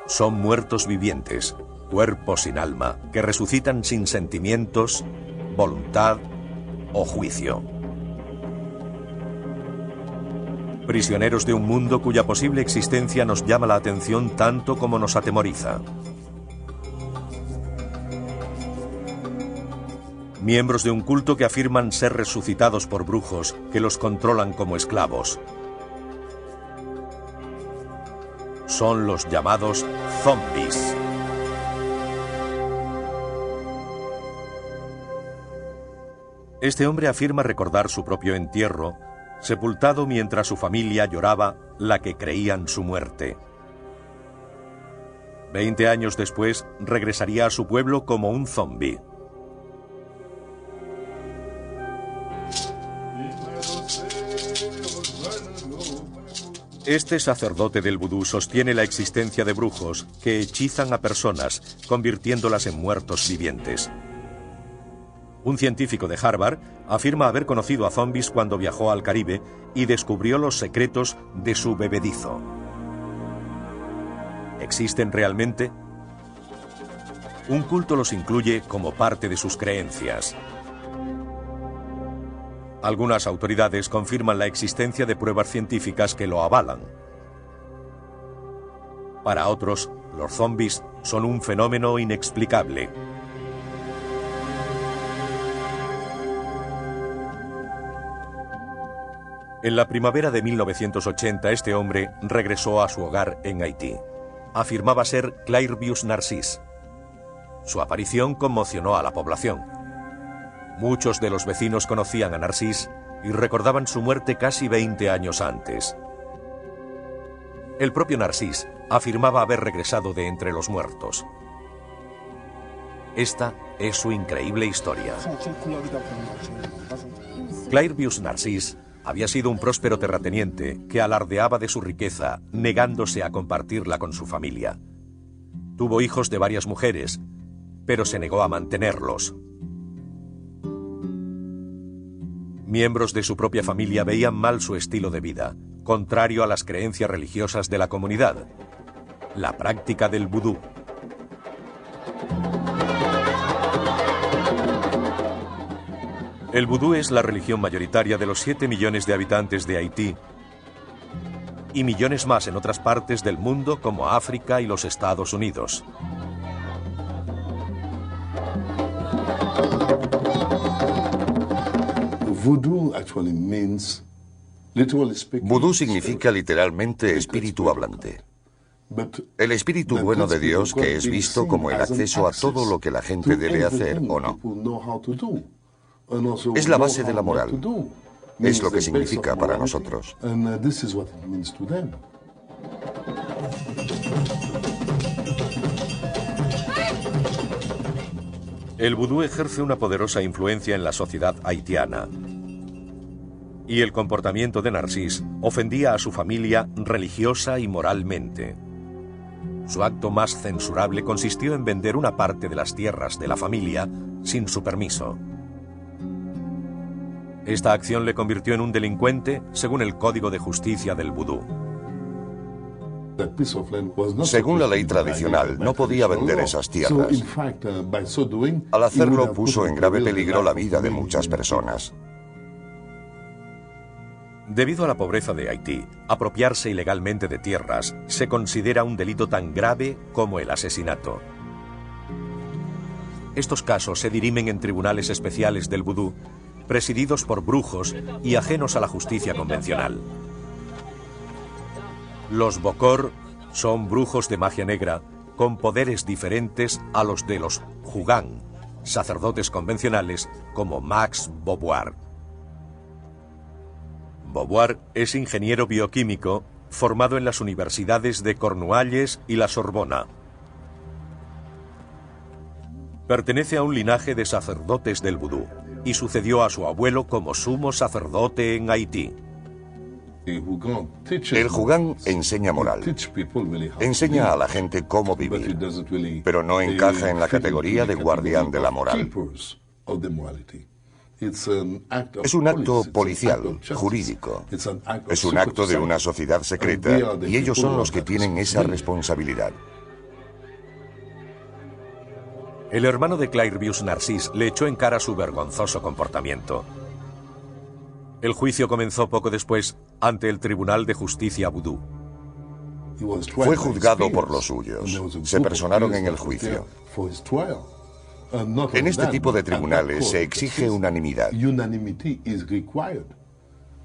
Son muertos vivientes, cuerpos sin alma, que resucitan sin sentimientos, voluntad o juicio. Prisioneros de un mundo cuya posible existencia nos llama la atención tanto como nos atemoriza. Miembros de un culto que afirman ser resucitados por brujos que los controlan como esclavos. Son los llamados zombies. Este hombre afirma recordar su propio entierro, sepultado mientras su familia lloraba la que creían su muerte. 20 años después, regresaría a su pueblo como un zombi. Este sacerdote del vudú sostiene la existencia de brujos que hechizan a personas, convirtiéndolas en muertos vivientes. Un científico de Harvard afirma haber conocido a zombies cuando viajó al Caribe y descubrió los secretos de su bebedizo. ¿Existen realmente? Un culto los incluye como parte de sus creencias. Algunas autoridades confirman la existencia de pruebas científicas que lo avalan. Para otros, los zombies son un fenómeno inexplicable. En la primavera de 1980, este hombre regresó a su hogar en Haití. Afirmaba ser Clairvius Narcís. Su aparición conmocionó a la población. Muchos de los vecinos conocían a Narcís y recordaban su muerte casi 20 años antes. El propio Narcís afirmaba haber regresado de entre los muertos. Esta es su increíble historia. Clairvius Narcís había sido un próspero terrateniente que alardeaba de su riqueza, negándose a compartirla con su familia. Tuvo hijos de varias mujeres, pero se negó a mantenerlos. Miembros de su propia familia veían mal su estilo de vida, contrario a las creencias religiosas de la comunidad, la práctica del vudú. El vudú es la religión mayoritaria de los 7 millones de habitantes de Haití y millones más en otras partes del mundo como África y los Estados Unidos. Vudú significa literalmente espíritu hablante. El espíritu bueno de Dios que es visto como el acceso a todo lo que la gente debe hacer o no. Es la base de la moral. Es lo que significa para nosotros. El vudú ejerce una poderosa influencia en la sociedad haitiana. Y el comportamiento de Narcís ofendía a su familia religiosa y moralmente. Su acto más censurable consistió en vender una parte de las tierras de la familia sin su permiso. Esta acción le convirtió en un delincuente según el Código de Justicia del Vudú. Según la ley tradicional, no podía vender esas tierras. Al hacerlo, puso en grave peligro la vida de muchas personas. Debido a la pobreza de Haití, apropiarse ilegalmente de tierras se considera un delito tan grave como el asesinato. Estos casos se dirimen en tribunales especiales del vudú, presididos por brujos y ajenos a la justicia convencional. Los Bokor son brujos de magia negra con poderes diferentes a los de los Jugan, sacerdotes convencionales como Max Beauvoir. Beauvoir es ingeniero bioquímico formado en las universidades de Cornualles y la Sorbona. Pertenece a un linaje de sacerdotes del vudú y sucedió a su abuelo como sumo sacerdote en Haití. El Jugan enseña moral. Enseña a la gente cómo vivir, pero no encaja en la categoría de guardián de la moral. Es un acto policial, jurídico. Es un acto de una sociedad secreta y ellos son los que tienen esa responsabilidad. El hermano de Clairvius Narcís le echó en cara su vergonzoso comportamiento. El juicio comenzó poco después ante el Tribunal de Justicia Vudú. Fue juzgado por los suyos. Se personaron en el juicio. En este tipo de tribunales se exige unanimidad.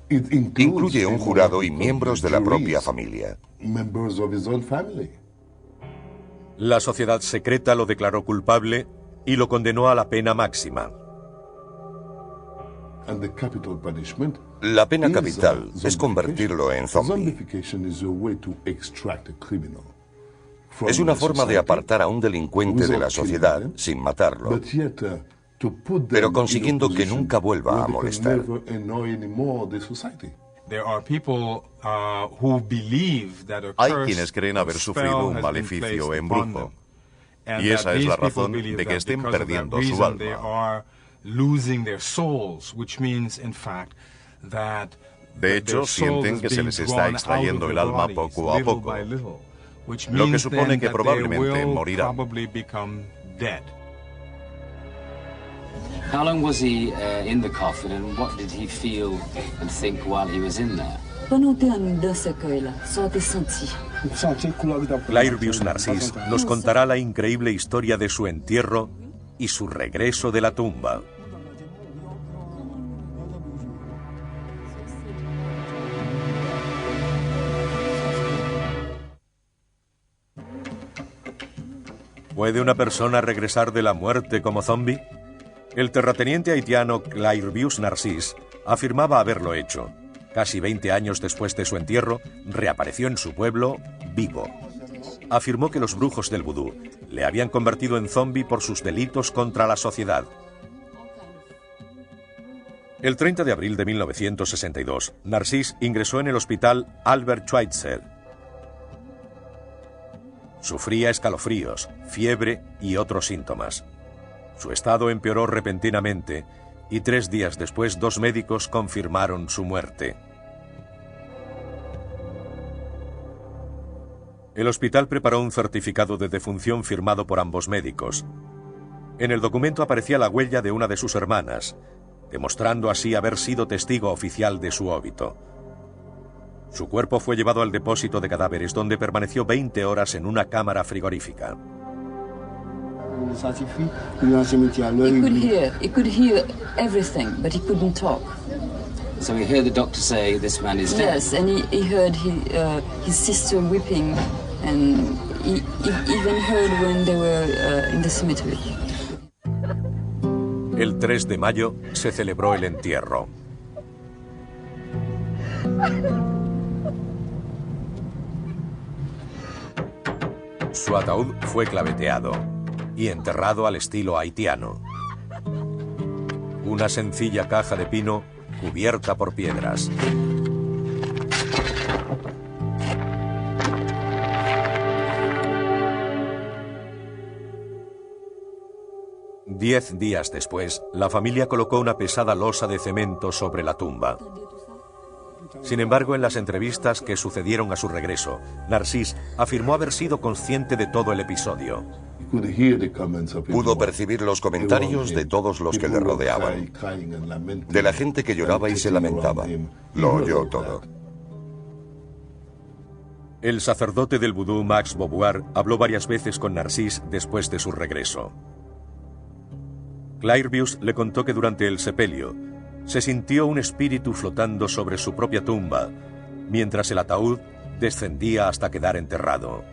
Incluye un jurado y miembros de la propia familia. La sociedad secreta lo declaró culpable y lo condenó a la pena máxima. La pena capital es convertirlo en zombie. Es una forma de apartar a un delincuente de la sociedad sin matarlo, pero consiguiendo que nunca vuelva a molestar. Hay quienes creen haber sufrido un maleficio embrujo, y esa es la razón de que estén perdiendo su alma. De hecho, sienten que se les está extrayendo el alma poco a poco, lo que supone que probablemente morirán. How long was he in the coffin, and what did he feel and think while he was in there? Clairvius Narcís nos contará la increíble historia de su entierro y su regreso de la tumba. ¿Puede una persona regresar de la muerte como zombie? El terrateniente haitiano Clairvius Narcís afirmaba haberlo hecho. Casi 20 años después de su entierro, reapareció en su pueblo vivo. Afirmó que los brujos del vudú le habían convertido en zombie por sus delitos contra la sociedad. El 30 de abril de 1962, Narcís ingresó en el hospital Albert Schweitzer. Sufría escalofríos, fiebre y otros síntomas. Su estado empeoró repentinamente y 3 días después 2 médicos confirmaron su muerte. El hospital preparó un certificado de defunción firmado por ambos médicos. En el documento aparecía la huella de una de sus hermanas, demostrando así haber sido testigo oficial de su óbito. Su cuerpo fue llevado al depósito de cadáveres, donde permaneció 20 horas en una cámara frigorífica. He could hear everything, but he couldn't talk. So he heard the doctor say this man is dead. Yes, and he heard his sister weeping, and he even heard when they were in the cemetery. El 3 de mayo se celebró el entierro. Su ataúd fue claveteado y enterrado al estilo haitiano. Una sencilla caja de pino cubierta por piedras. Diez días después, la familia colocó una pesada losa de cemento sobre la tumba. Sin embargo, en las entrevistas que sucedieron a su regreso, Narcís afirmó haber sido consciente de todo el episodio. Pudo percibir los comentarios de todos los que le rodeaban, de la gente que lloraba y se lamentaba. Lo oyó todo. El sacerdote del vudú Max Beauvoir habló varias veces con Narcís después de su regreso. Clairvius le contó que durante el sepelio se sintió un espíritu flotando sobre su propia tumba, mientras el ataúd descendía hasta quedar enterrado.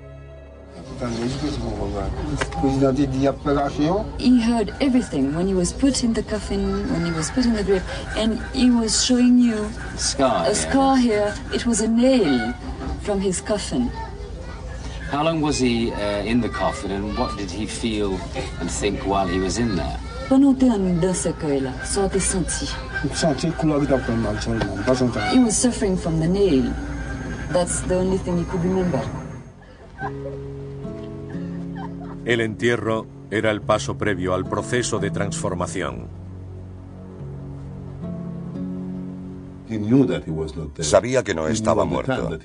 He heard everything when he was put in the coffin, when he was put in the grave, and he was showing you a scar here. It was a nail from his coffin. How long was he in the coffin, and what did he feel and think while he was in there? Pendant dans ce cercueil-là, ça a été senti. He was suffering from the nail. That's the only thing he could remember. El entierro era el paso previo al proceso de transformación. Sabía que no estaba muerto.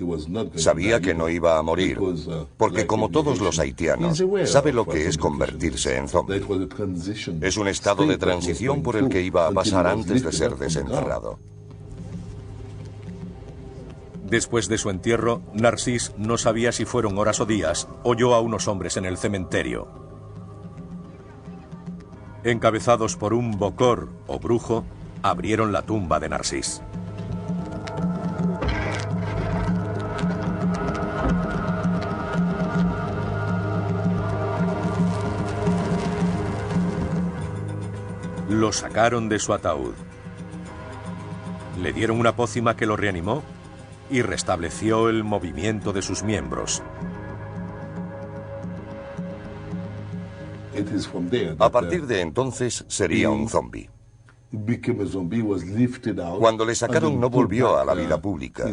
Sabía que no iba a morir, porque como todos los haitianos, sabe lo que es convertirse en zombie. Es un estado de transición por el que iba a pasar antes de ser desenterrado. Después de su entierro, Narcís no sabía si fueron horas o días, oyó a unos hombres en el cementerio. Encabezados por un bokor o brujo, abrieron la tumba de Narcís. Lo sacaron de su ataúd. Le dieron una pócima que lo reanimó y restableció el movimiento de sus miembros. A partir de entonces sería un zombie. Cuando le sacaron no volvió a la vida pública,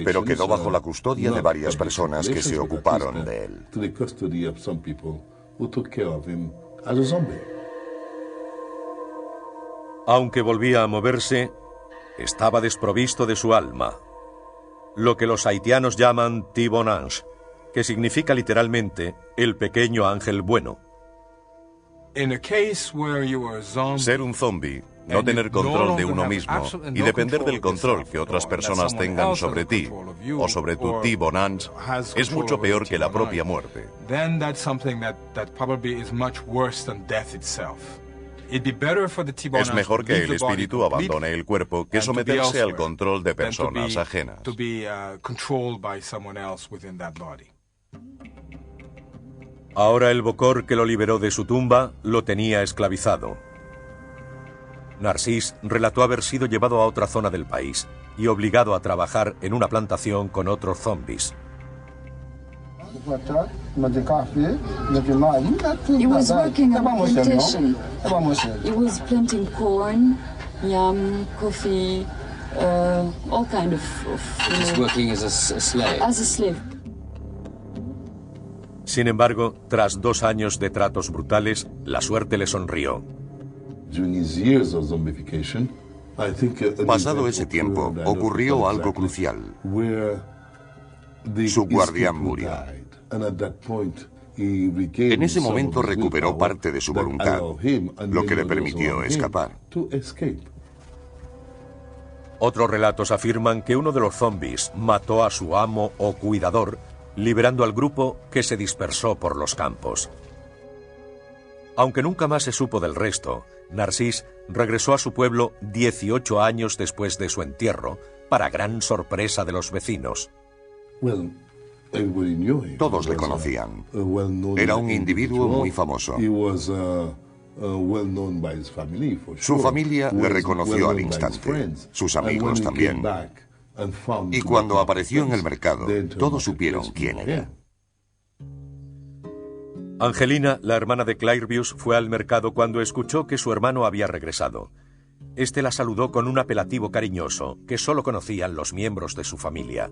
pero quedó bajo la custodia de varias personas que se ocuparon de él. Aunque volvía a moverse, estaba desprovisto de su alma, lo que los haitianos llaman Petit Bon Ange, que significa literalmente el pequeño ángel bueno. Ser un zombie, no tener control de uno mismo y depender del control que otras personas tengan sobre ti o sobre tu Petit Bon Ange es mucho peor que la propia muerte. Es mejor que el espíritu abandone el cuerpo que someterse al control de personas ajenas. Ahora el bokor que lo liberó de su tumba lo tenía esclavizado. Narcís relató haber sido llevado a otra zona del país y obligado a trabajar en una plantación con otros zombies. He was working on a plantation. He was planting corn, yam, coffee, all kind of Just working as a slave. as a slave. Sin embargo, tras 2 años de tratos brutales, la suerte le sonrió. Pasado ese tiempo, ocurrió algo crucial. Su guardián murió. En ese momento recuperó parte de su voluntad, lo que le permitió escapar. Otros relatos afirman que uno de los zombies mató a su amo o cuidador, liberando al grupo que se dispersó por los campos. Aunque nunca más se supo del resto, Narcís regresó a su pueblo 18 años después de su entierro, para gran sorpresa de los vecinos. Todos le conocían. Era un individuo muy famoso. Su familia le reconoció al instante, sus amigos también. Y cuando apareció en el mercado, todos supieron quién era. Angelina, la hermana de Clairvius, fue al mercado cuando escuchó que su hermano había regresado. Este la saludó con un apelativo cariñoso que solo conocían los miembros de su familia.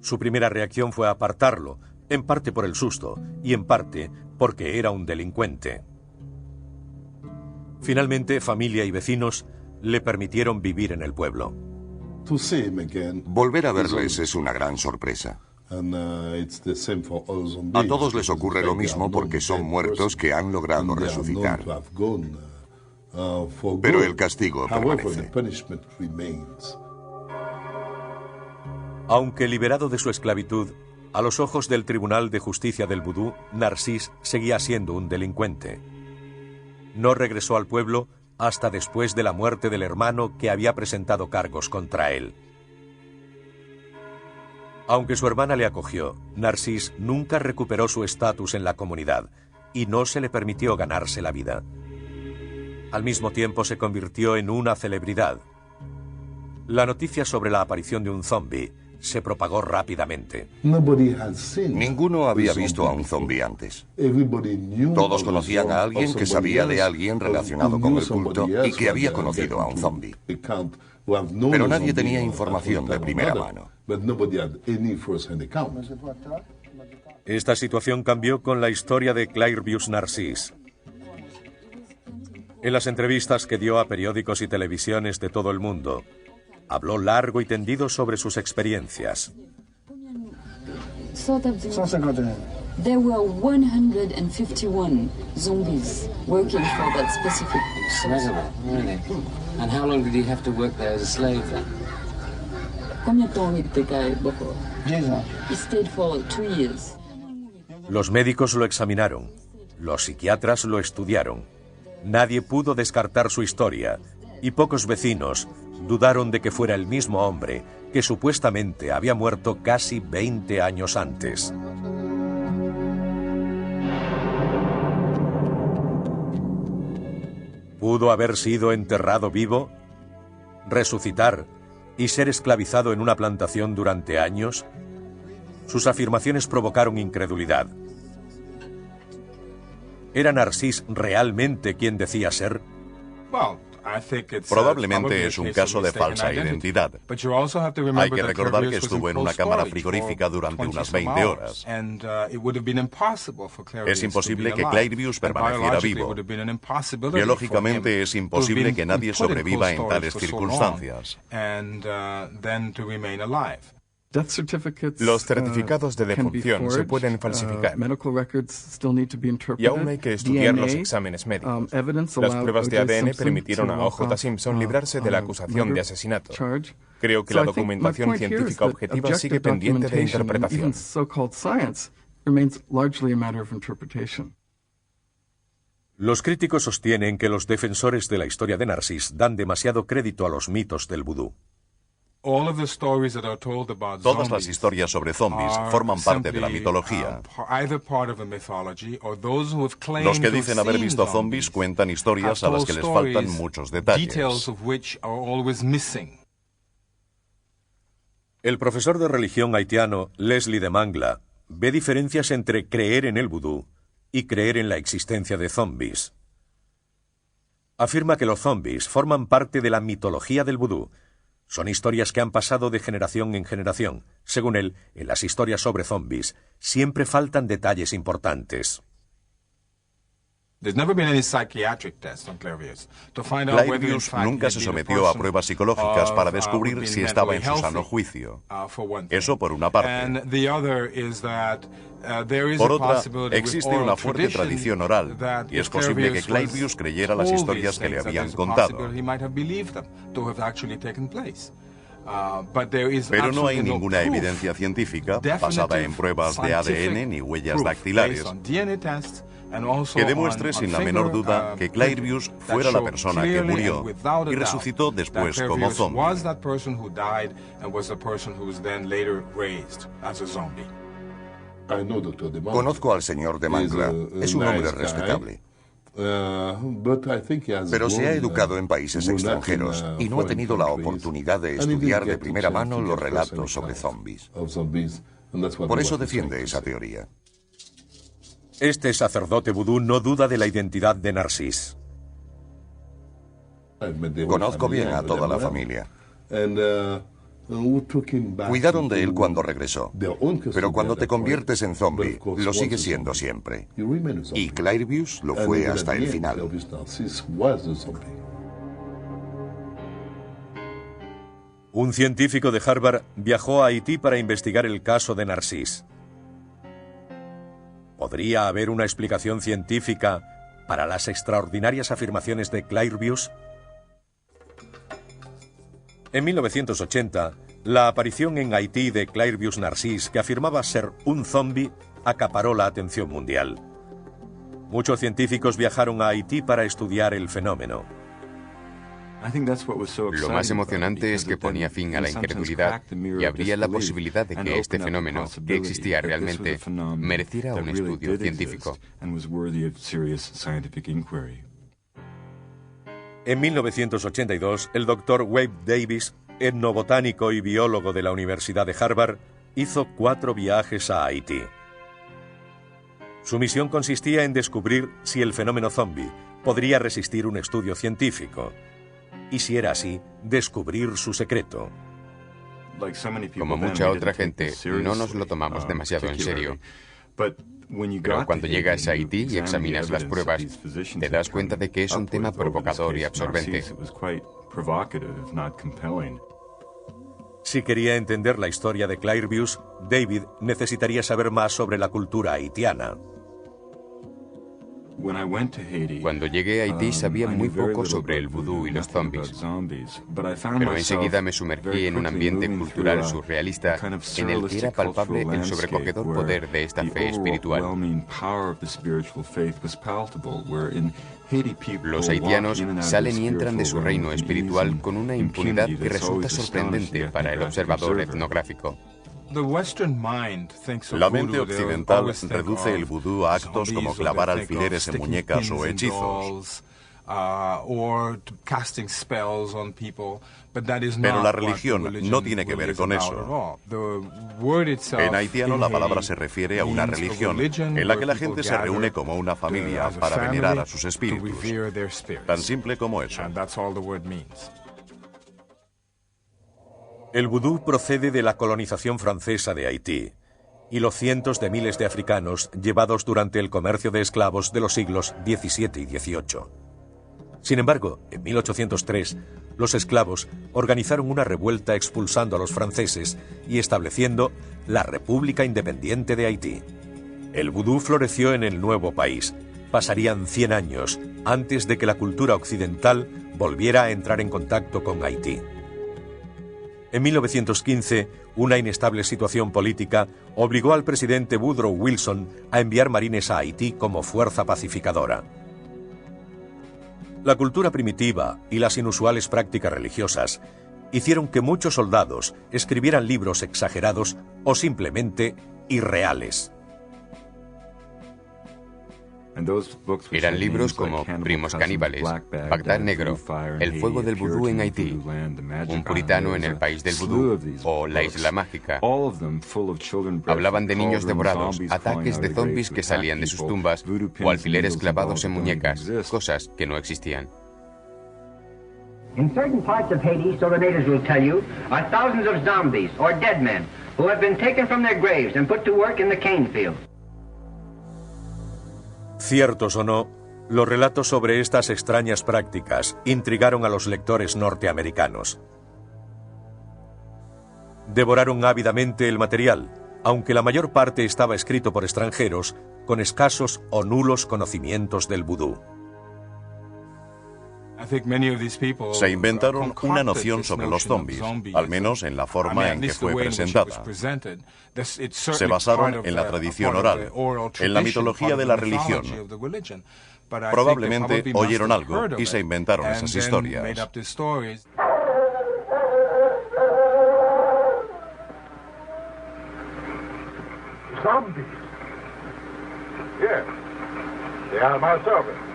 Su primera reacción fue apartarlo, en parte por el susto y en parte porque era un delincuente. Finalmente, familia y vecinos le permitieron vivir en el pueblo. Volver a verles es una gran sorpresa. A todos les ocurre lo mismo porque son muertos que han logrado resucitar. Pero el castigo permanece. Aunque liberado de su esclavitud, a los ojos del Tribunal de Justicia del Vudú, Narcís seguía siendo un delincuente. No regresó al pueblo hasta después de la muerte del hermano que había presentado cargos contra él. Aunque su hermana le acogió, Narcís nunca recuperó su estatus en la comunidad y no se le permitió ganarse la vida. Al mismo tiempo se convirtió en una celebridad. La noticia sobre la aparición de un zombie se propagó rápidamente. Ninguno había visto a un zombie antes. Todos conocían a alguien que sabía de alguien relacionado con el culto y que había conocido a un zombie. Pero nadie tenía información de primera mano. Esta situación cambió con la historia de Clairvius Narcís. En las entrevistas que dio a periódicos y televisiones de todo el mundo, Habló largo y tendido sobre sus experiencias. There were 151 zombies working for that specific source. Really? And how long did he have to work there as a slave then? Combien de temps il était beaucoup? 10 ans. He stayed for 2 years. Los médicos lo examinaron. Los psiquiatras lo estudiaron. Nadie pudo descartar su historia y pocos vecinos dudaron de que fuera el mismo hombre que supuestamente había muerto casi 20 años antes. ¿Pudo haber sido enterrado vivo, resucitar y ser esclavizado en una plantación durante años? Sus afirmaciones provocaron incredulidad. ¿Era Narcís realmente quien decía ser? Probablemente es un caso de falsa identidad. Hay que recordar que estuvo en una cámara frigorífica durante unas 20 horas. Es imposible que Clairvius permaneciera vivo. Biológicamente es imposible que nadie sobreviva en tales circunstancias. Los certificados de defunción se pueden falsificar y aún hay que estudiar los exámenes médicos. Las pruebas de ADN permitieron a O.J. Simpson librarse de la acusación de asesinato. Creo que la documentación científica objetiva sigue pendiente de interpretación. Los críticos sostienen que los defensores de la historia de Narcís dan demasiado crédito a los mitos del vudú. Todas las historias sobre zombies forman parte de la mitología. Los que dicen haber visto zombies cuentan historias a las que les faltan muchos detalles. El profesor de religión haitiano Leslie de Mangla ve diferencias entre creer en el vudú y creer en la existencia de zombies. Afirma que los zombies forman parte de la mitología del vudú. Son historias que han pasado de generación en generación. Según él, en las historias sobre zombies siempre faltan detalles importantes. Clairvius nunca se sometió a pruebas psicológicas para descubrir si estaba en su sano juicio. Eso por una parte. Por otra, existe una fuerte tradición oral, y es posible que Clairvius creyera las historias que le habían contado. Pero no hay ninguna evidencia científica, basada en pruebas de ADN ni huellas dactilares, que demuestre sin la menor duda que Clairvius fuera la persona que murió y resucitó después como zombie. Conozco al señor de Mangla. Es un hombre respetable. Pero se ha educado en países extranjeros y no ha tenido la oportunidad de estudiar de primera mano los relatos sobre zombies. Por eso defiende esa teoría. Este sacerdote vudú no duda de la identidad de Narcís. Conozco bien a toda la familia. Cuidaron de él cuando regresó, pero cuando te conviertes en zombie, lo sigues siendo siempre. Y Clairvius lo fue hasta el final. Un científico de Harvard viajó a Haití para investigar el caso de Narcís. ¿Podría haber una explicación científica para las extraordinarias afirmaciones de Clairvius? En 1980, la aparición en Haití de Clairvius Narcís, que afirmaba ser un zombie, acaparó la atención mundial. Muchos científicos viajaron a Haití para estudiar el fenómeno. Lo más emocionante es que ponía fin a la incredulidad y abría la posibilidad de que este fenómeno, que existía realmente, mereciera un estudio científico. En 1982, el Dr. Wade Davis, etnobotánico y biólogo de la Universidad de Harvard, hizo 4 viajes a Haití. Su misión consistía en descubrir si el fenómeno zombie podría resistir un estudio científico, y si era así, descubrir su secreto. Como mucha otra gente, no nos lo tomamos demasiado en serio. Pero cuando llegas a Haití y examinas las pruebas, te das cuenta de que es un tema provocador y absorbente. Si quería entender la historia de Clairvius, David necesitaría saber más sobre la cultura haitiana. Cuando llegué a Haití sabía muy poco sobre el vudú y los zombies, pero enseguida me sumergí en un ambiente cultural surrealista en el que era palpable el sobrecogedor poder de esta fe espiritual. Los haitianos salen y entran de su reino espiritual con una impunidad que resulta sorprendente para el observador etnográfico. La mente occidental reduce el vudú a actos como clavar alfileres en muñecas o hechizos. Pero la religión no tiene que ver con eso. En haitiano la palabra se refiere a una religión en la que la gente se reúne como una familia para venerar a sus espíritus. Tan simple como eso. El vudú procede de la colonización francesa de Haití y los cientos de miles de africanos llevados durante el comercio de esclavos de los siglos XVII y XVIII. Sin embargo, en 1803, los esclavos organizaron una revuelta expulsando a los franceses y estableciendo la República Independiente de Haití. El vudú floreció en el nuevo país. Pasarían 100 años antes de que la cultura occidental volviera a entrar en contacto con Haití. En 1915, una inestable situación política obligó al presidente Woodrow Wilson a enviar marines a Haití como fuerza pacificadora. La cultura primitiva y las inusuales prácticas religiosas hicieron que muchos soldados escribieran libros exagerados o simplemente irreales. Eran libros como Primos caníbales, Bagdad Negro, El fuego del vudú en Haití, Un puritano en el país del vudú o La isla mágica. Hablaban de niños devorados, ataques de zombies que salían de sus tumbas o alfileres clavados en muñecas, cosas que no existían. In certain parts of Haiti, so the natives will tell you, are thousands of zombies or dead men who have been taken from their graves and put to work in the cane field. Ciertos o no, los relatos sobre estas extrañas prácticas intrigaron a los lectores norteamericanos. Devoraron ávidamente el material, aunque la mayor parte estaba escrito por extranjeros con escasos o nulos conocimientos del vudú. Se inventaron una noción sobre los zombies, al menos en la forma en que fue presentada. Se basaron en la tradición oral, en la mitología de la religión. Probablemente oyeron algo y se inventaron esas historias. Zombies. Yes, they are my servants.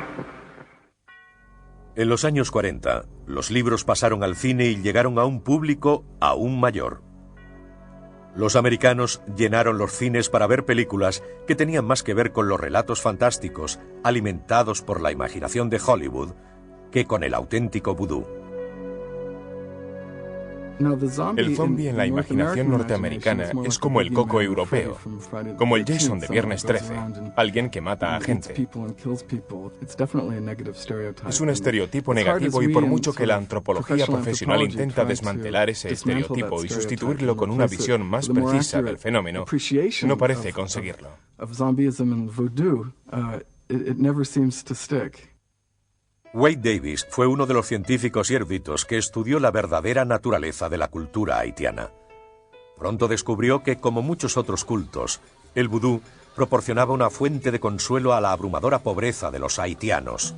En los años 40, los libros pasaron al cine y llegaron a un público aún mayor. Los americanos llenaron los cines para ver películas que tenían más que ver con los relatos fantásticos alimentados por la imaginación de Hollywood que con el auténtico vudú. El zombie en la imaginación norteamericana es como el coco europeo, como el Jason de Viernes 13, alguien que mata a gente. Es un estereotipo negativo y por mucho que la antropología profesional intenta desmantelar ese estereotipo y sustituirlo con una visión más precisa del fenómeno, no parece conseguirlo. Wade Davis fue uno de los científicos y eruditos que estudió la verdadera naturaleza de la cultura haitiana. Pronto descubrió que, como muchos otros cultos, el vudú proporcionaba una fuente de consuelo a la abrumadora pobreza de los haitianos.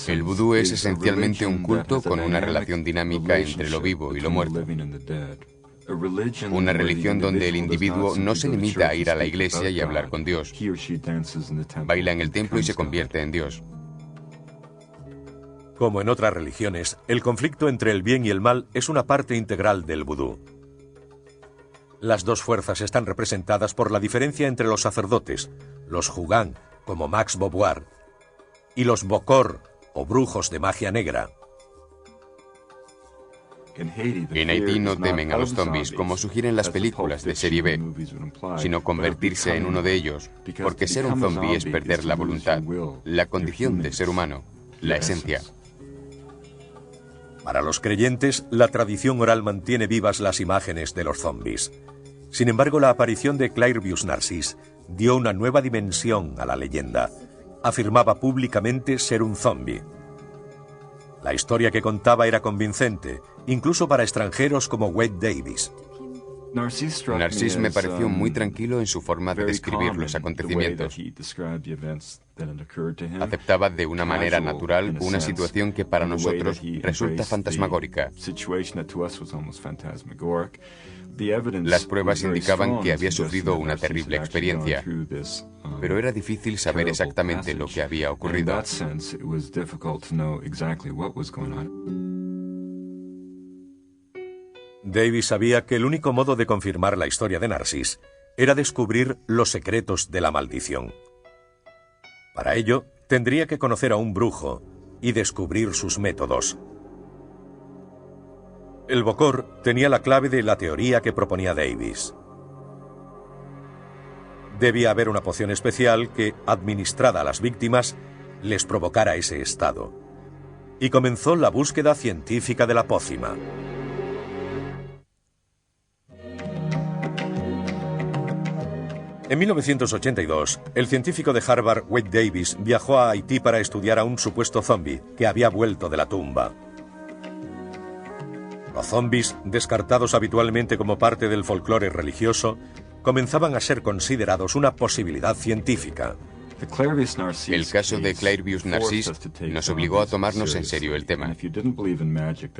El vudú es esencialmente un culto con una relación dinámica entre lo vivo y lo muerto. Una religión donde el individuo no se limita a ir a la iglesia y hablar con Dios. Baila en el templo y se convierte en Dios. Como en otras religiones, el conflicto entre el bien y el mal es una parte integral del vudú. Las dos fuerzas están representadas por la diferencia entre los sacerdotes, los jugán, como Max Beauvoir, y los bokor, o brujos de magia negra. En Haití no temen a los zombies como sugieren las películas de serie B, sino convertirse en uno de ellos, porque ser un zombie es perder la voluntad, la condición de ser humano, la esencia. Para los creyentes, la tradición oral mantiene vivas las imágenes de los zombies. Sin embargo, la aparición de Clairvius Narcís dio una nueva dimensión a la leyenda. Afirmaba públicamente ser un zombie. La historia que contaba era convincente, incluso para extranjeros como Wade Davis. Narcís me pareció muy tranquilo en su forma de describir los acontecimientos. Aceptaba de una manera natural una situación que para nosotros resulta fantasmagórica. Las pruebas indicaban que había sufrido una terrible experiencia, pero era difícil saber exactamente lo que había ocurrido. Davis sabía que el único modo de confirmar la historia de Narcís era descubrir los secretos de la maldición. Para ello, tendría que conocer a un brujo y descubrir sus métodos. El Bokor tenía la clave de la teoría que proponía Davis. Debía haber una poción especial que, administrada a las víctimas, les provocara ese estado. Y comenzó la búsqueda científica de la pócima. En 1982, el científico de Harvard, Wade Davis, viajó a Haití para estudiar a un supuesto zombie que había vuelto de la tumba. Los zombies, descartados habitualmente como parte del folclore religioso, comenzaban a ser considerados una posibilidad científica. El caso de Clairvius Narcís nos obligó a tomarnos en serio el tema.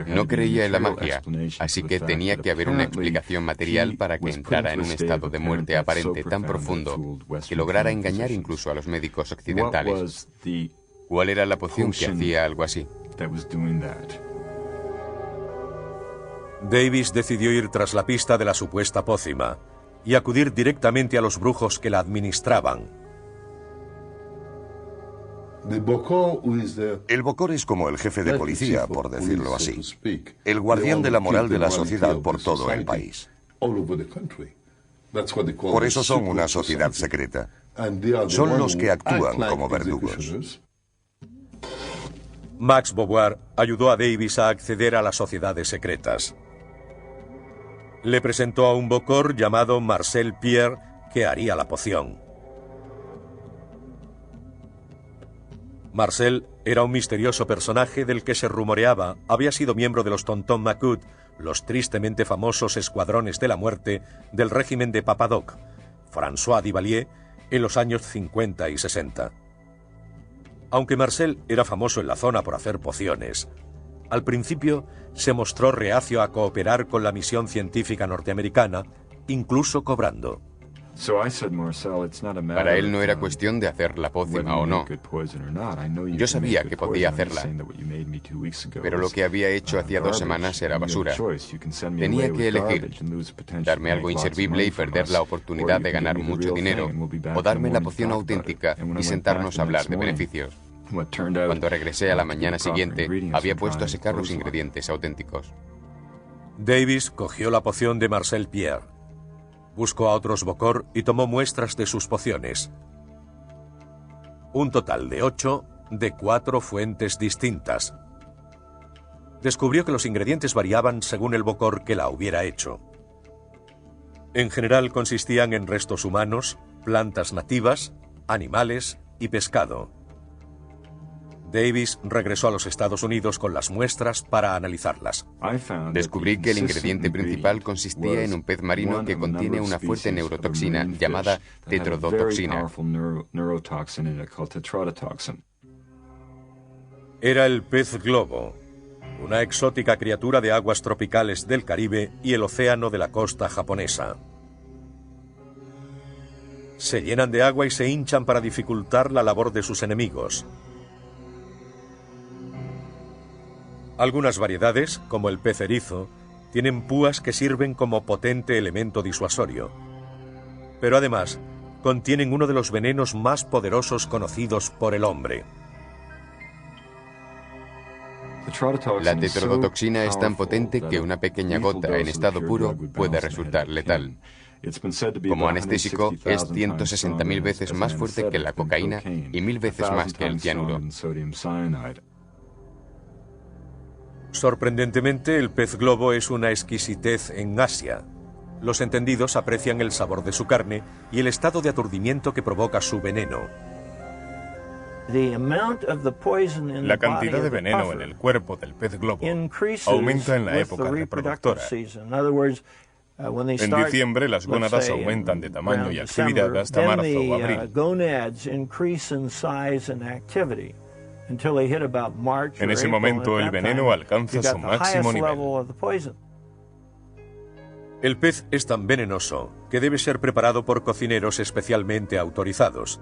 No creía en la magia, así que tenía que haber una explicación material para que entrara en un estado de muerte aparente tan profundo que lograra engañar incluso a los médicos occidentales. ¿Cuál era la poción que hacía algo así? Davis decidió ir tras la pista de la supuesta pócima y acudir directamente a los brujos que la administraban. El Bokor es como el jefe de policía, por decirlo así. El guardián de la moral de la sociedad por todo el país. Por eso son una sociedad secreta. Son los que actúan como verdugos. Max Beauvoir ayudó a Davis a acceder a las sociedades secretas. Le presentó a un Bokor llamado Marcel Pierre que haría la poción. Marcel era un misterioso personaje del que se rumoreaba había sido miembro de los Tonton Macoute, los tristemente famosos escuadrones de la muerte del régimen de Papadoc, François Duvalier, en los años 50 y 60. Aunque Marcel era famoso en la zona por hacer pociones, al principio se mostró reacio a cooperar con la misión científica norteamericana, incluso cobrando. Para él no era cuestión de hacer la pócima o no. Yo sabía que podía hacerla, pero lo que había hecho hacía 2 semanas era basura. Tenía que elegir, darme algo inservible y perder la oportunidad de ganar mucho dinero, o darme la poción auténtica y sentarnos a hablar de beneficios. Cuando regresé a la mañana siguiente, había puesto a secar los ingredientes auténticos. Davis cogió la poción de Marcel Pierre. Buscó a otros Bokor y tomó muestras de sus pociones. Un total de 8 de 4 fuentes distintas. Descubrió que los ingredientes variaban según el Bokor que la hubiera hecho. En general consistían en restos humanos, plantas nativas, animales y pescado. Davis regresó a los Estados Unidos con las muestras para analizarlas. Descubrí que el ingrediente principal consistía en un pez marino que contiene una fuerte neurotoxina llamada tetrodotoxina. Era el pez globo, una exótica criatura de aguas tropicales del Caribe y el océano de la costa japonesa. Se llenan de agua y se hinchan para dificultar la labor de sus enemigos. Algunas variedades, como el pez erizo, tienen púas que sirven como potente elemento disuasorio. Pero además, contienen uno de los venenos más poderosos conocidos por el hombre. La tetrodotoxina es tan potente que una pequeña gota en estado puro puede resultar letal. Como anestésico, es 160.000 veces más fuerte que la cocaína y 1000 veces más que el cianuro. Sorprendentemente, el pez globo es una exquisitez en Asia. Los entendidos aprecian el sabor de su carne y el estado de aturdimiento que provoca su veneno. La cantidad de veneno en el cuerpo del pez globo aumenta en la época reproductora. En diciembre, las gónadas aumentan de tamaño y actividad hasta marzo o abril. En ese momento, el veneno alcanza su máximo nivel. El pez es tan venenoso que debe ser preparado por cocineros especialmente autorizados.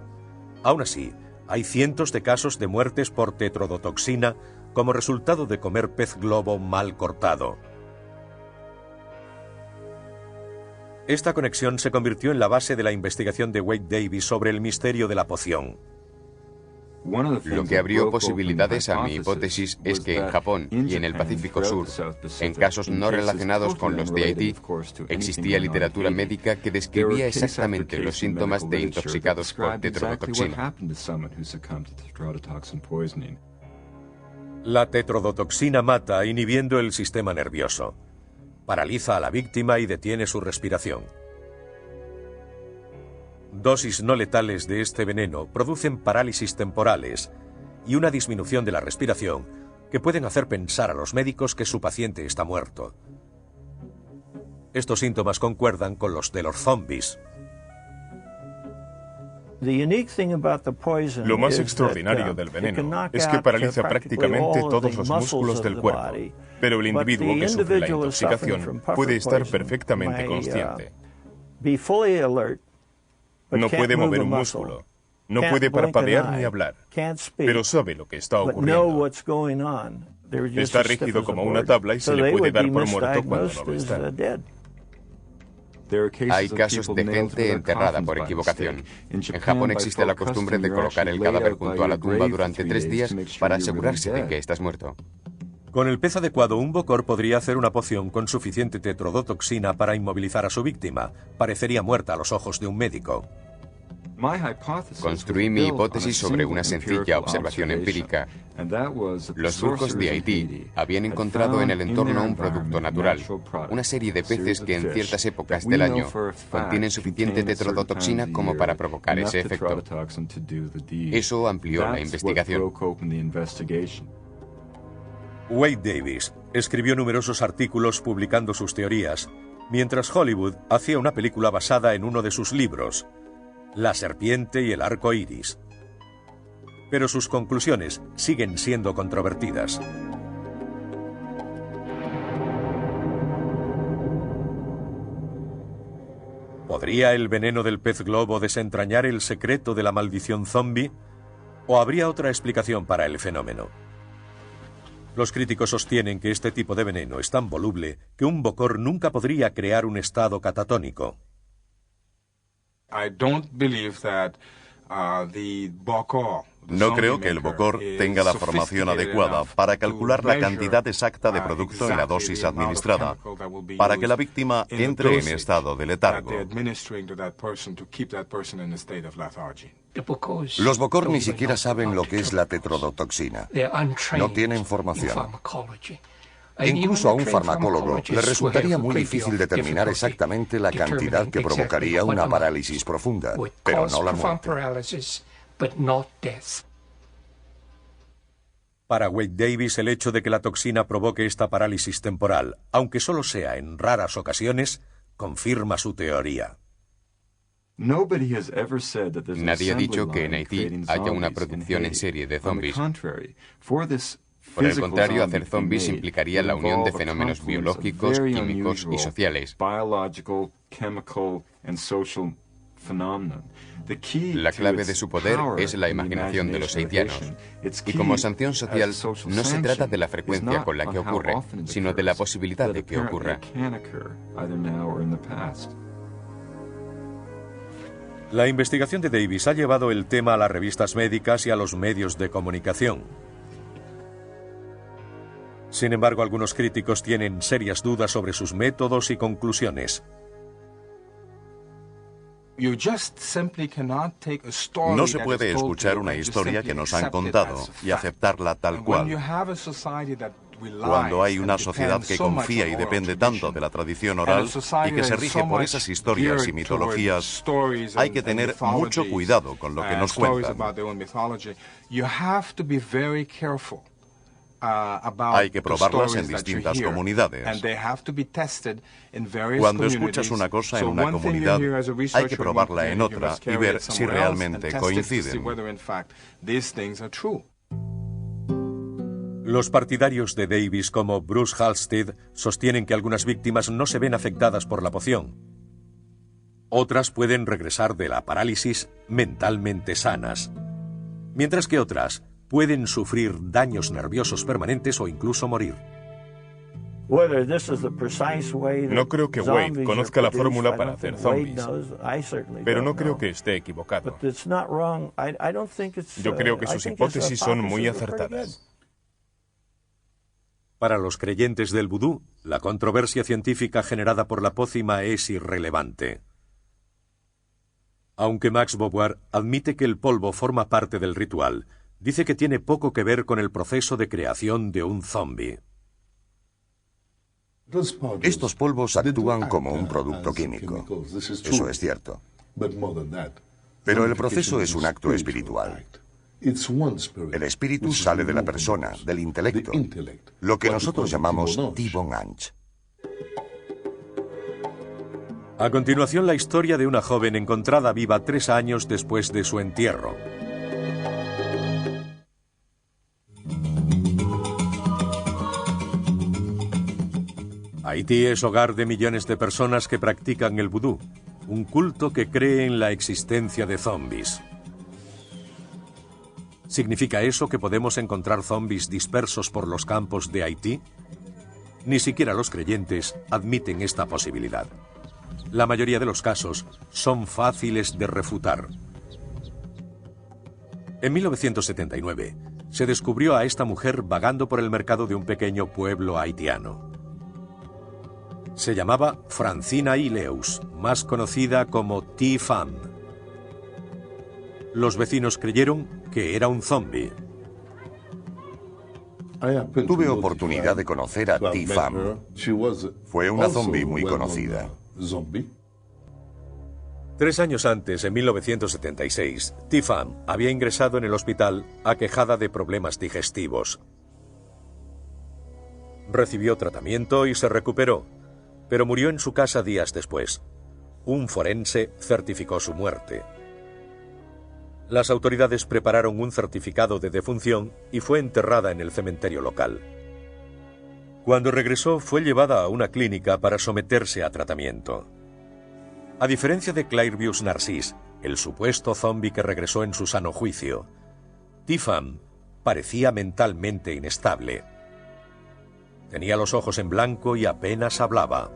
Aún así, hay cientos de casos de muertes por tetrodotoxina como resultado de comer pez globo mal cortado. Esta conexión se convirtió en la base de la investigación de Wade Davis sobre el misterio de la poción. Lo que abrió posibilidades a mi hipótesis es que en Japón y en el Pacífico Sur, en casos no relacionados con los de Haití, existía literatura médica que describía exactamente los síntomas de intoxicados por tetrodotoxina. La tetrodotoxina mata inhibiendo el sistema nervioso. Paraliza a la víctima y detiene su respiración. Dosis no letales de este veneno producen parálisis temporales y una disminución de la respiración que pueden hacer pensar a los médicos que su paciente está muerto. Estos síntomas concuerdan con los de los zombies. Lo más extraordinario del veneno es que paraliza prácticamente todos los músculos del cuerpo, pero el individuo que sufre la intoxicación puede estar perfectamente consciente. No puede mover un músculo, no puede parpadear ni hablar, pero sabe lo que está ocurriendo. Está rígido como una tabla y se le puede dar por muerto cuando no lo está. Hay casos de gente enterrada por equivocación. En Japón existe la costumbre de colocar el cadáver junto a la tumba durante 3 días para asegurarse de que estás muerto. Con el pez adecuado, un bocor podría hacer una poción con suficiente tetrodotoxina para inmovilizar a su víctima. Parecería muerta a los ojos de un médico. Construí mi hipótesis sobre una sencilla observación empírica. Los turcos de Haití habían encontrado en el entorno un producto natural, una serie de peces que en ciertas épocas del año contienen suficiente tetrodotoxina como para provocar ese efecto. Eso amplió la investigación. Wade Davis escribió numerosos artículos publicando sus teorías, mientras Hollywood hacía una película basada en uno de sus libros, La serpiente y el arco iris. Pero sus conclusiones siguen siendo controvertidas. ¿Podría el veneno del pez globo desentrañar el secreto de la maldición zombie? ¿O habría otra explicación para el fenómeno? Los críticos sostienen que este tipo de veneno es tan voluble que un bocor nunca podría crear un estado catatónico. No creo que el bocor tenga la formación adecuada para calcular la cantidad exacta de producto en la dosis administrada, para que la víctima entre en estado de letargo. Los bocor ni siquiera saben lo que es la tetrodotoxina. No tienen formación. Incluso a un farmacólogo le resultaría muy difícil determinar exactamente la cantidad que provocaría una parálisis profunda, pero no la muerte. Para Wade Davis, el hecho de que la toxina provoque esta parálisis temporal, aunque solo sea en raras ocasiones, confirma su teoría. Nadie ha dicho que en Haití haya una producción en serie de zombies. Por el contrario, hacer zombies implicaría la unión de fenómenos biológicos, químicos y sociales. La clave de su poder es la imaginación de los haitianos. Y como sanción social, no se trata de la frecuencia con la que ocurre, sino de la posibilidad de que ocurra. La investigación de Davis ha llevado el tema a las revistas médicas y a los medios de comunicación. Sin embargo, algunos críticos tienen serias dudas sobre sus métodos y conclusiones. No se puede escuchar una historia que nos han contado y aceptarla tal cual. Cuando hay una sociedad que confía y depende tanto de la tradición oral y que se rige por esas historias y mitologías, hay que tener mucho cuidado con lo que nos cuentan. Hay que probarlas en distintas comunidades. Cuando escuchas una cosa en una comunidad, hay que probarla en otra y ver si realmente coinciden. Los partidarios de Davis, como Bruce Halstead, sostienen que algunas víctimas no se ven afectadas por la poción. Otras pueden regresar de la parálisis mentalmente sanas, mientras que otras pueden sufrir daños nerviosos permanentes o incluso morir. No creo que Wade conozca la fórmula para hacer zombies, pero no creo que esté equivocado. Yo creo que sus hipótesis son muy acertadas. Para los creyentes del vudú, la controversia científica generada por la pócima es irrelevante. Aunque Max Beauvoir admite que el polvo forma parte del ritual, dice que tiene poco que ver con el proceso de creación de un zombie. Estos polvos actúan como un producto químico. Eso es cierto. Pero el proceso es un acto espiritual. El espíritu sale de la persona, del intelecto, lo que nosotros llamamos Tibon Anch. A continuación, la historia de una joven encontrada viva 3 años después de su entierro. Haití es hogar de millones de personas que practican el vudú, un culto que cree en la existencia de zombies. ¿Significa eso que podemos encontrar zombies dispersos por los campos de Haití? Ni siquiera los creyentes admiten esta posibilidad. La mayoría de los casos son fáciles de refutar. En 1979, se descubrió a esta mujer vagando por el mercado de un pequeño pueblo haitiano. Se llamaba Francina Ileus, más conocida como T-Fam. Los vecinos creyeron que era un zombie. Tuve oportunidad de conocer a T-Fam. Fue una zombie muy conocida. 3 años antes, en 1976, T-Fam había ingresado en el hospital aquejada de problemas digestivos. Recibió tratamiento y se recuperó, pero murió en su casa días después. Un forense certificó su muerte. Las autoridades prepararon un certificado de defunción y fue enterrada en el cementerio local. Cuando regresó, fue llevada a una clínica para someterse a tratamiento. A diferencia de Clairvius Narcís, el supuesto zombi que regresó en su sano juicio, T-Fam parecía mentalmente inestable. Tenía los ojos en blanco y apenas hablaba.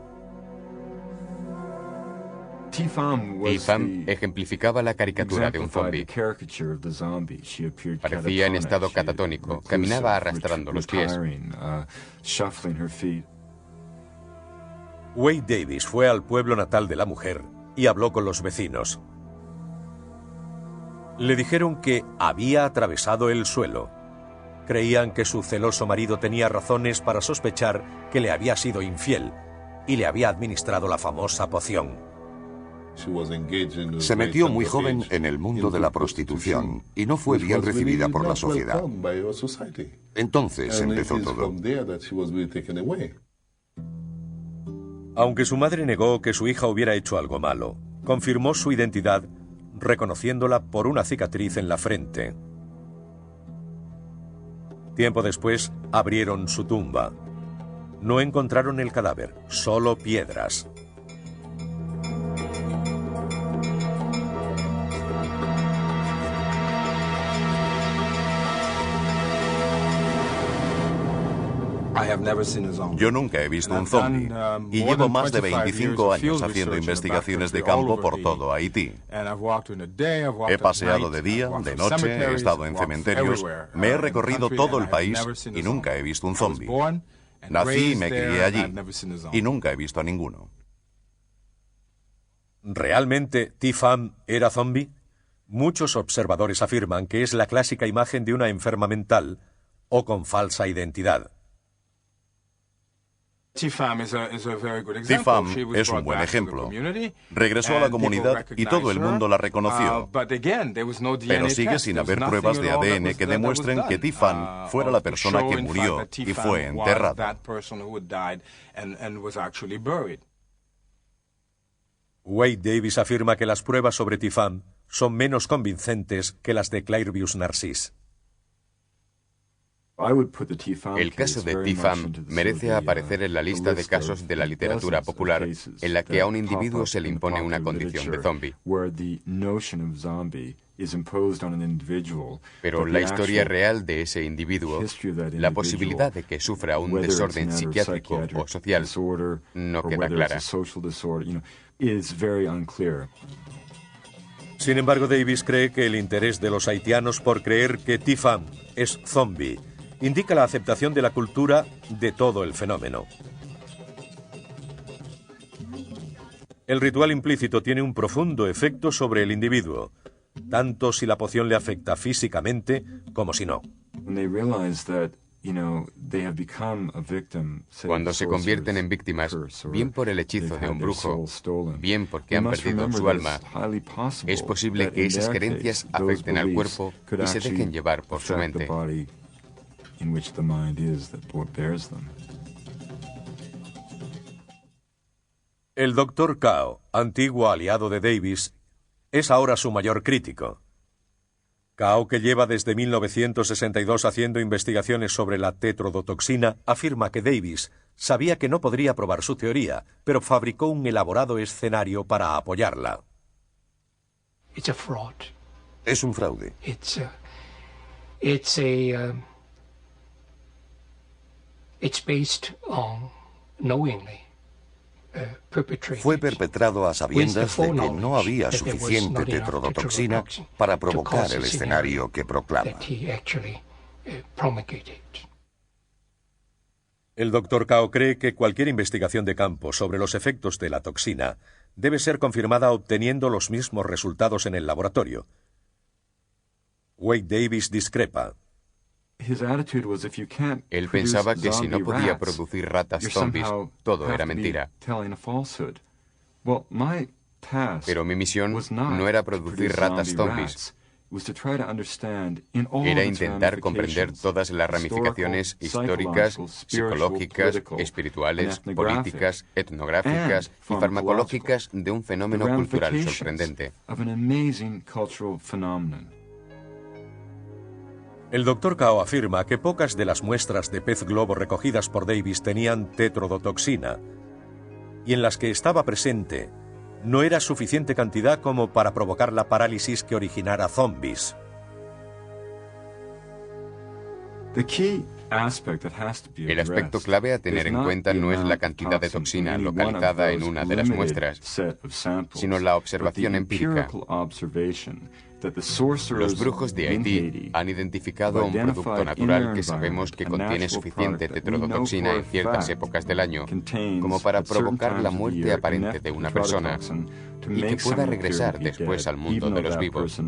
T-Fam ejemplificaba la caricatura de un zombie. Parecía en estado catatónico, caminaba arrastrando los pies. Wade Davis fue al pueblo natal de la mujer y habló con los vecinos. Le dijeron que había atravesado el suelo. Creían que su celoso marido tenía razones para sospechar que le había sido infiel y le había administrado la famosa poción. Se metió muy joven en el mundo de la prostitución y no fue bien recibida por la sociedad. Entonces empezó todo. Aunque su madre negó que su hija hubiera hecho algo malo, confirmó su identidad reconociéndola por una cicatriz en la frente. Tiempo después, abrieron su tumba. No encontraron el cadáver, solo piedras. Yo nunca he visto un zombie y llevo más de 25 años haciendo investigaciones de campo por todo Haití. He paseado de día, de noche, he estado en cementerios, me he recorrido todo el país y nunca he visto un zombie. Nací y me crié allí y nunca he visto a ninguno. ¿Realmente T-Fam era zombie? Muchos observadores afirman que es la clásica imagen de una enferma mental o con falsa identidad. Tifam es un buen ejemplo. Regresó a la comunidad y todo el mundo la reconoció. Pero sigue sin haber pruebas de ADN que demuestren que Tifam fuera la persona que murió y fue enterrada. Wade Davis afirma que las pruebas sobre Tifam son menos convincentes que las de Clairvius Narcís. El caso de Tifam merece aparecer en la lista de casos de la literatura popular en la que a un individuo se le impone una condición de zombie. Pero la historia real de ese individuo, la posibilidad de que sufra un desorden psiquiátrico o social, no queda clara. Sin embargo, Davis cree que el interés de los haitianos por creer que Tifam es zombie indica la aceptación de la cultura de todo el fenómeno. El ritual implícito tiene un profundo efecto sobre el individuo, tanto si la poción le afecta físicamente como si no. Cuando se convierten en víctimas, bien por el hechizo de un brujo, bien porque han perdido su alma, es posible que esas creencias afecten al cuerpo y se dejen llevar por su mente. El Dr. Cao, antiguo aliado de Davis, es ahora su mayor crítico. Cao, que lleva desde 1962 haciendo investigaciones sobre la tetrodotoxina, afirma que Davis sabía que no podría probar su teoría, pero fabricó un elaborado escenario para apoyarla. Es un fraude. Fue perpetrado a sabiendas de que no había suficiente tetrodotoxina para provocar el escenario que proclama. El Dr. Cao cree que cualquier investigación de campo sobre los efectos de la toxina debe ser confirmada obteniendo los mismos resultados en el laboratorio. Wade Davis discrepa. Él pensaba que si no podía producir ratas zombies, todo era mentira. Pero mi misión no era producir ratas zombies. Era intentar comprender todas las ramificaciones históricas, psicológicas, espirituales, políticas, etnográficas y farmacológicas de un fenómeno cultural sorprendente. El Dr. Cao afirma que pocas de las muestras de pez globo recogidas por Davis tenían tetrodotoxina, y en las que estaba presente no era suficiente cantidad como para provocar la parálisis que originara zombies. El aspecto clave a tener en cuenta no es la cantidad de toxina localizada en una de las muestras, sino la observación empírica. Los brujos de Haití han identificado un producto natural que sabemos que contiene suficiente tetrodotoxina en ciertas épocas del año como para provocar la muerte aparente de una persona y que pueda regresar después al mundo de los vivos.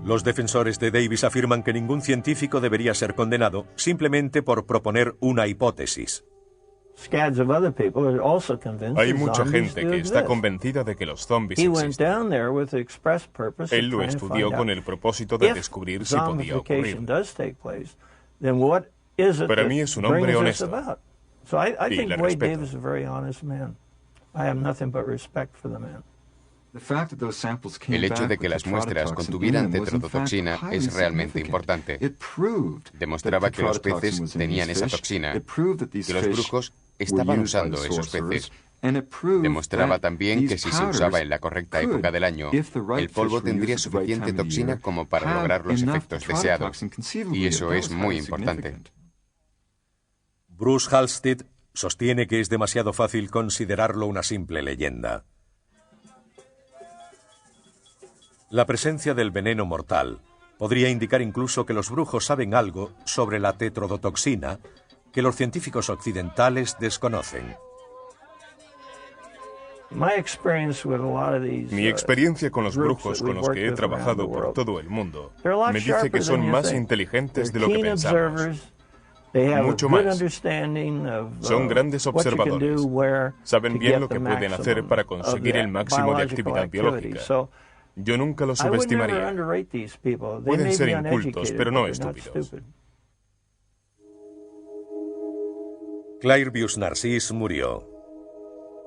Los defensores de Davis afirman que ningún científico debería ser condenado simplemente por proponer una hipótesis. Hay mucha gente que está convencida de que los zombies existen. Él lo estudió con el propósito de descubrir si podía ocurrir. Para mí es un hombre honesto y le respeto. El hecho de que las muestras contuvieran tetrodotoxina es realmente importante. Demostraba que los peces tenían esa toxina, que los brujos estaban usando esos peces. Demostraba también que si se usaba en la correcta época del año, el polvo tendría suficiente toxina como para lograr los efectos deseados. Y eso es muy importante. Bruce Halstead sostiene que es demasiado fácil considerarlo una simple leyenda. La presencia del veneno mortal podría indicar incluso que los brujos saben algo sobre la tetrodotoxina que los científicos occidentales desconocen. Mi experiencia con los brujos con los que he trabajado por todo el mundo me dice que son más inteligentes de lo que pensamos. mucho más. Son grandes observadores. Saben bien lo que pueden hacer para conseguir el máximo de actividad biológica. Yo nunca los subestimaría. Pueden ser incultos, pero no estúpidos. Clairvius Narcís murió.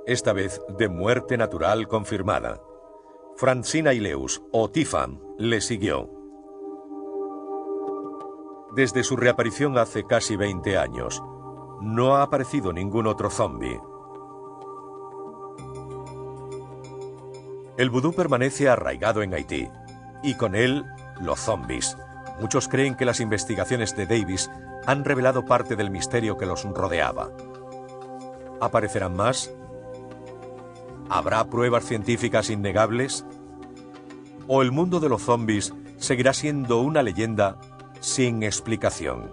Esta vez de muerte natural confirmada. Francina Ileus, o Tifam, le siguió. Desde su reaparición hace casi 20 años, no ha aparecido ningún otro zombie. El vudú permanece arraigado en Haití, y con él, los zombies. Muchos creen que las investigaciones de Davis han revelado parte del misterio que los rodeaba. ¿Aparecerán más? ¿Habrá pruebas científicas innegables? ¿O el mundo de los zombies seguirá siendo una leyenda sin explicación?